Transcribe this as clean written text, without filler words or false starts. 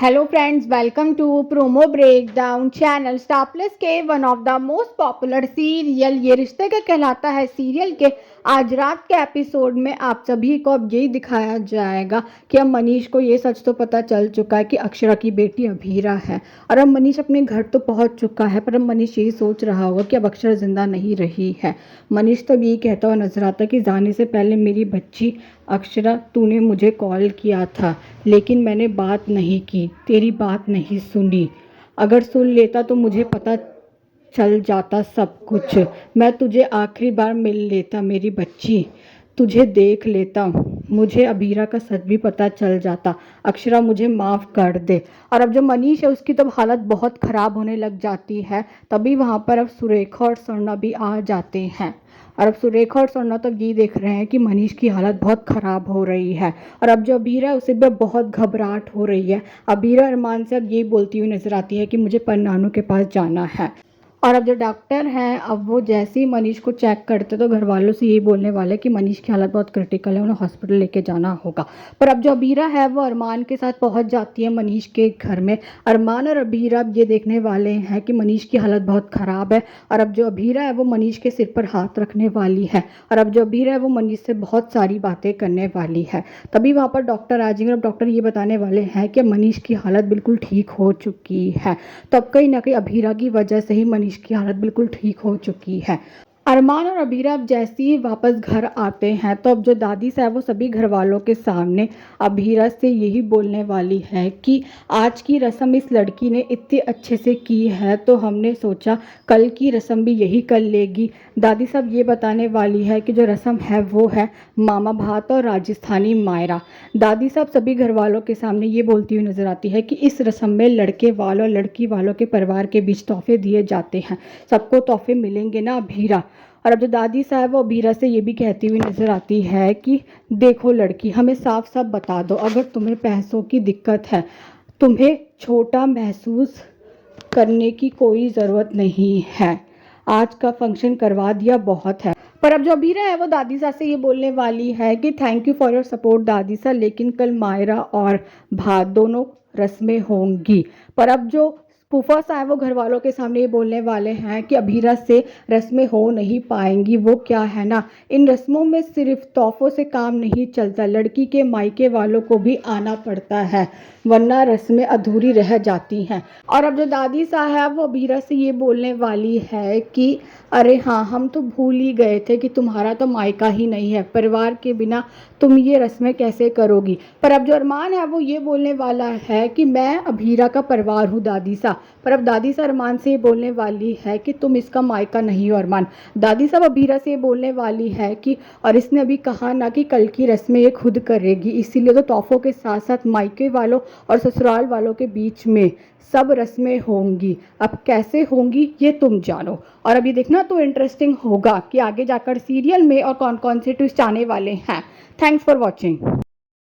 Hello friends, welcome to Promo Breakdown channel. Star Plus के one of the most popular serial ये रिश्ते का कहलाता है सीरियल के आज रात के एपिसोड में आप सभी को अब यही दिखाया जाएगा कि अब मनीष को ये सच तो पता चल चुका है कि अक्षरा की बेटी अभीरा है और अब मनीष अपने घर तो पहुंच चुका है। पर अब मनीष यही सोच रहा होगा कि अब अक्षरा जिंदा नहीं रही है। मनीष तो यही कहता हुआ नजर आता कि जाने से पहले मेरी बच्ची अक्षरा, तूने मुझे कॉल किया था लेकिन मैंने बात नहीं की, तेरी बात नहीं सुनी। अगर सुन लेता तो मुझे पता चल जाता सब कुछ। मैं तुझे आखिरी बार मिल लेता मेरी बच्ची, तुझे देख लेता, मुझे अभीरा का सच भी पता चल जाता। अक्षरा मुझे माफ़ कर दे। और अब जो मनीष है उसकी तब हालत बहुत ख़राब होने लग जाती है। तभी वहाँ पर अब सुरेखा और स्वर्णा भी आ जाते हैं और अब सुरेखा और स्वर्णा तो ये देख रहे हैं कि मनीष की हालत बहुत ख़राब हो रही है। और अब जो अभीरा है उसे भी बहुत घबराहट हो रही है। अभीरा अरमान से अब ये बोलती हुई नजर आती है कि मुझे परनानू के पास जाना है। और अब जो डॉक्टर हैं अब वो जैसे ही मनीष को चेक करते तो घर वालों से यही बोलने वाले कि मनीष की हालत बहुत क्रिटिकल है, उन्हें हॉस्पिटल लेके जाना होगा। पर अब जो अभीरा है वो अरमान के साथ पहुंच जाती है मनीष के घर में। अरमान और अभीरा अब ये देखने वाले हैं कि मनीष की हालत बहुत ख़राब है और अब जो अभीरा है वो मनीष के सिर पर हाथ रखने वाली है और अब जो अभीरा है वो मनीष से बहुत सारी बातें करने वाली है। तभी वहाँ पर डॉक्टर आ जाएंगे और डॉक्टर ये बताने वाले हैं कि मनीष की हालत बिल्कुल ठीक हो चुकी है। तो अब कहीं ना कहीं अभीरा की वजह से ही मनीष की हालत बिल्कुल ठीक हो चुकी है। अरमान और अभीरा अब जैसे ही वापस घर आते हैं तो अब जो दादी साहब वो सभी घर वालों के सामने अभीरा से यही बोलने वाली है कि आज की रस्म इस लड़की ने इतने अच्छे से की है तो हमने सोचा कल की रस्म भी यही कर लेगी। दादी साहब ये बताने वाली है कि जो रस्म है वो है मामा भात और राजस्थानी मायरा। दादी साहब सभी घर वालों के सामने ये बोलती हुई नज़र आती है कि इस रस्म में लड़के वालों और लड़की वालों के परिवार के बीच तोहफे दिए जाते हैं, सबको तोहफे मिलेंगे ना अभीरा। और अब जो दादी साहब वो अभीरा से ये भी कहती हुई नज़र आती है कि देखो लड़की, हमें साफ साफ बता दो, अगर तुम्हें पैसों की दिक्कत है, तुम्हें छोटा महसूस करने की कोई ज़रूरत नहीं है। आज का फंक्शन करवा दिया बहुत है। पर अब जो अभीरा है वो दादी साहब से ये बोलने वाली है कि thank you for your support दादी साहब, लेकिन कल मायरा और भात दोनों रस्में होंगी। पर अब जो फूफा साहब वो घर वालों के सामने ये बोलने वाले हैं कि अभीरा से रस्में हो नहीं पाएंगी। वो क्या है ना, इन रस्मों में सिर्फ तोहफों से काम नहीं चलता, लड़की के मायके वालों को भी आना पड़ता है वरना रस्में अधूरी रह जाती हैं। और अब जो दादी साहब वो अभीरा से ये बोलने वाली है कि अरे हाँ, हम तो भूल ही गए थे कि तुम्हारा तो मायका ही नहीं है, परिवार के बिना तुम ये रस्में कैसे करोगी। पर अब जो अरमान है वो ये बोलने वाला है कि मैं अभीरा का परिवार हूँ दादी साहब। पर अब दादी साहब अरमान से ये बोलने वाली है कि तुम इसका मायका नहीं हो अरमान। दादी साहब अभीरा से ये बोलने वाली है कि और इसने अभी कहा ना कि कल की रस्में ये खुद करेगी, इसीलिए तो तोहफों के साथ साथ मायके वालों और ससुराल वालों के बीच में सब रस्में होंगी। अब कैसे होंगी ये तुम जानो। और अभी देखना तो इंटरेस्टिंग होगा कि आगे जाकर सीरियल में और कौन कौन से ट्विस्ट आने वाले हैं। Thanks for watching.